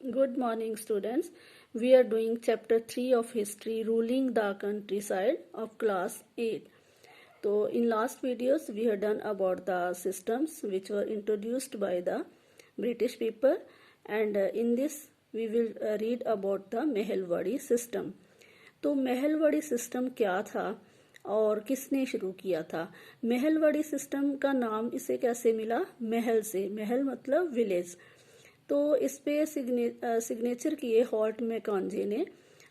Good morning, students. We are doing chapter 3 of history, ruling the countryside of class 8. So in last videos we have done about the systems which were introduced by the British people, and in this we will read about the Mehelwadi system. तो Mahalwari system क्या था और किसने शुरू किया था? Mahalwari system का नाम इसे कैसे मिला? महल से। महल मतलब विलेज। तो इस पे सिग्नेचर किए हॉल्ट मैकांजे ने।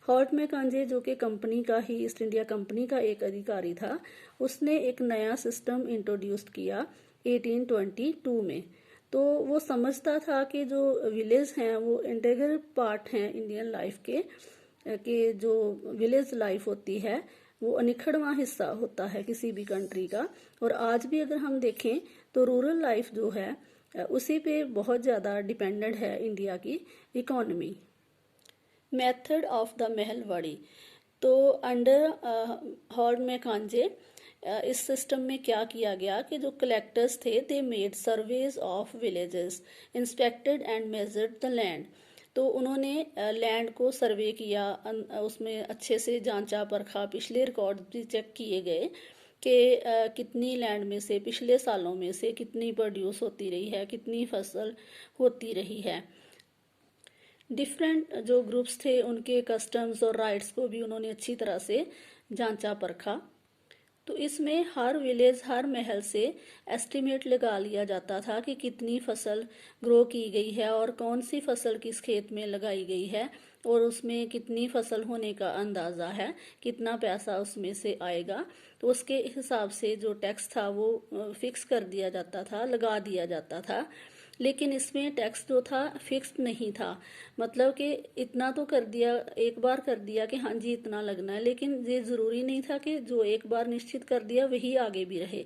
हॉल्ट मैकांजे जो कि कंपनी का ही, ईस्ट इंडिया कंपनी का एक अधिकारी था, उसने एक नया सिस्टम इंट्रोड्यूस किया 1822 में। तो वो समझता था कि जो विलेज हैं वो इंटीग्रल पार्ट हैं इंडियन लाइफ के, कि जो विलेज लाइफ होती है वो अनिखड़वां हिस्सा होता है किसी भी कंट्री का। और आज भी अगर हम देखें तो रूरल लाइफ जो है उसी पे बहुत ज़्यादा डिपेंडेंट है इंडिया की economy. Method of the Mahalwari. तो अंडर हॉल्ट मैकांजे इस सिस्टम में क्या किया गया कि जो कलेक्टर्स थे they made surveys of villages, inspected and measured the land. तो उन्होंने लैंड को सर्वे किया, उसमें अच्छे से जांचा परखा, पिछले रिकॉर्ड भी चेक किए गए कि कितनी लैंड में से पिछले सालों में से कितनी प्रोड्यूस होती रही है, कितनी फसल होती रही है। डिफरेंट जो ग्रुप्स थे उनके कस्टम्स और राइट्स को भी उन्होंने अच्छी तरह से जांचा परखा। तो इसमें हर विलेज, हर महल से एस्टिमेट लगा लिया जाता था कि कितनी फसल ग्रो की गई है और कौन सी फसल किस खेत में लगाई गई है, और उसमें कितनी फसल होने का अंदाज़ा है, कितना पैसा उसमें से आएगा। तो उसके हिसाब से जो टैक्स था वो फिक्स कर दिया जाता था, लगा दिया जाता था। लेकिन इसमें टैक्स जो था फिक्स नहीं था, मतलब कि इतना तो कर दिया, एक बार कर दिया कि हाँ जी इतना लगना है, लेकिन ये ज़रूरी नहीं था कि जो एक बार निश्चित कर दिया वही आगे भी रहे।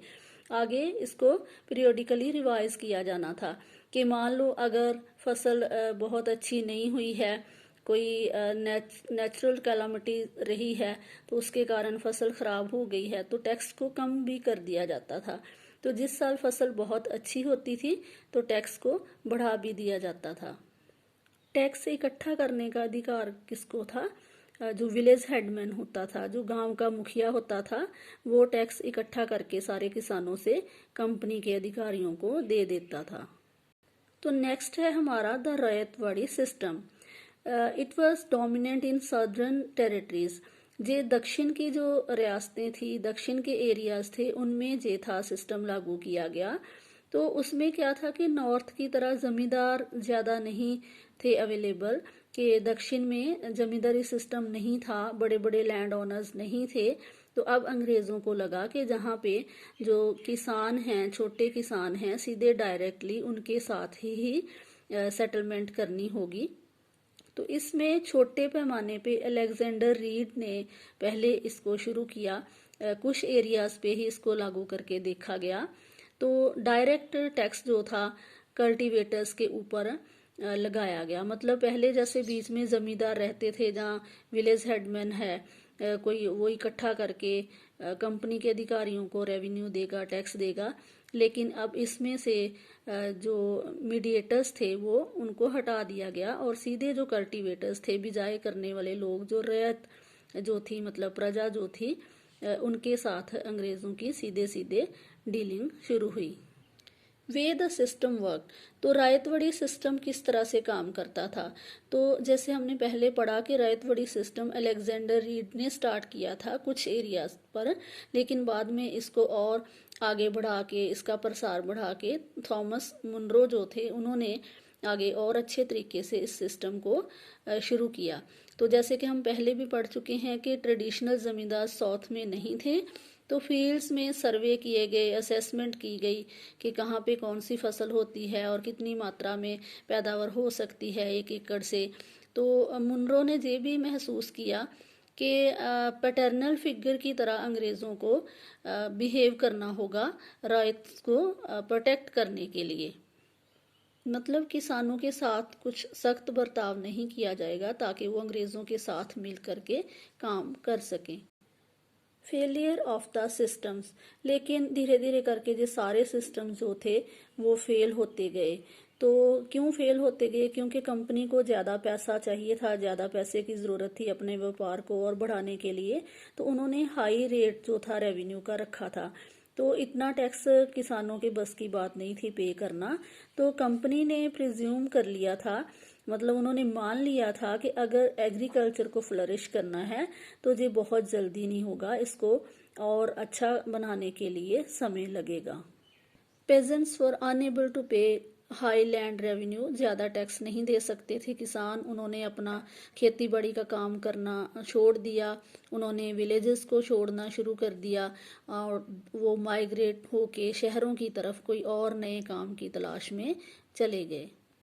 आगे इसको पीरियोडिकली रिवाइज किया जाना था कि मान लो अगर फसल बहुत अच्छी नहीं हुई है, कोई नेचुरल कैलामिटी रही है, तो उसके कारण फसल खराब हो गई है, तो टैक्स को कम भी कर दिया जाता था। तो जिस साल फसल बहुत अच्छी होती थी तो टैक्स को बढ़ा भी दिया जाता था। टैक्स इकट्ठा करने का अधिकार किसको था? जो विलेज हेडमैन होता था, जो गांव का मुखिया होता था, वो टैक्स इकट्ठा करके सारे किसानों से कंपनी के अधिकारियों को दे देता था। तो नेक्स्ट है हमारा the ryotwari system. It was dominant in southern territories. जे दक्षिण की जो रियासतें थी, दक्षिण के एरियाज थे, उनमें जे था सिस्टम लागू किया गया। तो उसमें क्या था कि नॉर्थ की तरह जमींदार ज़्यादा नहीं थे अवेलेबल, कि दक्षिण में जमींदारी सिस्टम नहीं था, बड़े बड़े लैंड ओनर्स नहीं थे। तो अब अंग्रेज़ों को लगा कि जहाँ पे जो किसान हैं, छोटे किसान हैं, सीधे डायरेक्टली उनके साथ ही सेटलमेंट करनी होगी। तो इसमें छोटे पैमाने पे अलेक्जेंडर रीड ने पहले इसको शुरू किया, कुछ एरियाज पे ही इसको लागू करके देखा गया। तो डायरेक्ट टैक्स जो था कल्टीवेटर्स के ऊपर लगाया गया। मतलब पहले जैसे बीच में जमींदार रहते थे, जहाँ विलेज हेडमैन है कोई, वो इकट्ठा करके कंपनी के अधिकारियों को रेवेन्यू देगा, टैक्स देगा। लेकिन अब इसमें से जो मीडिएटर्स थे वो उनको हटा दिया गया, और सीधे जो कल्टीवेटर्स थे, बिजाई करने वाले लोग, जो रैयत जो थी, मतलब प्रजा जो थी, उनके साथ अंग्रेज़ों की सीधे सीधे डीलिंग शुरू हुई। Way the system work. तो रायतवाड़ी सिस्टम किस तरह से काम करता था? तो जैसे हमने पहले पढ़ा कि रायतवाड़ी सिस्टम अलेक्जेंडर रीड ने स्टार्ट किया था कुछ एरियाज पर, लेकिन बाद में इसको और आगे बढ़ा के, इसका प्रसार बढ़ा के, थॉमस मुनरो जो थे उन्होंने आगे और अच्छे तरीके से इस सिस्टम को शुरू किया। तो जैसे कि हम पहले भी पढ़ चुके हैं कि ट्रेडिशनल जमींदार साउथ में नहीं थे, तो फील्ड्स में सर्वे किए गए, असेसमेंट की गई कि कहाँ पे कौन सी फसल होती है और कितनी मात्रा में पैदावार हो सकती है एक एकड़ से। तो मुनरो ने ये भी महसूस किया कि पैटर्नल फिगर की तरह अंग्रेज़ों को बिहेव करना होगा राइट्स को प्रोटेक्ट करने के लिए। मतलब किसानों के साथ कुछ सख्त बर्ताव नहीं किया जाएगा ताकि वो अंग्रेज़ों के साथ मिल करके काम कर सकें। Failure of the systems. लेकिन धीरे धीरे करके जो सारे सिस्टम जो थे वो फेल होते गए। तो क्यों फेल होते गए? क्योंकि कंपनी को ज़्यादा पैसा चाहिए था, ज़्यादा पैसे की ज़रूरत थी अपने व्यापार को और बढ़ाने के लिए। तो उन्होंने हाई रेट जो था रेवेन्यू का रखा था, तो इतना टैक्स किसानों के बस की बात नहीं थी पे करना। तो कंपनी ने प्रिज्यूम कर लिया था, मतलब उन्होंने मान लिया था कि अगर एग्रीकल्चर को फ्लरिश करना है तो ये बहुत जल्दी नहीं होगा, इसको और अच्छा बनाने के लिए समय लगेगा। पेजेंट्स वर अनएबल टू पे हाई लैंड रेवेन्यू, ज़्यादा टैक्स नहीं दे सकते थे किसान। उन्होंने अपना खेती बाड़ी का काम करना छोड़ दिया, उन्होंने विलेजेस को छोड़ना शुरू कर दिया और वो माइग्रेट होके शहरों की तरफ कोई और नए काम की तलाश में चले गए।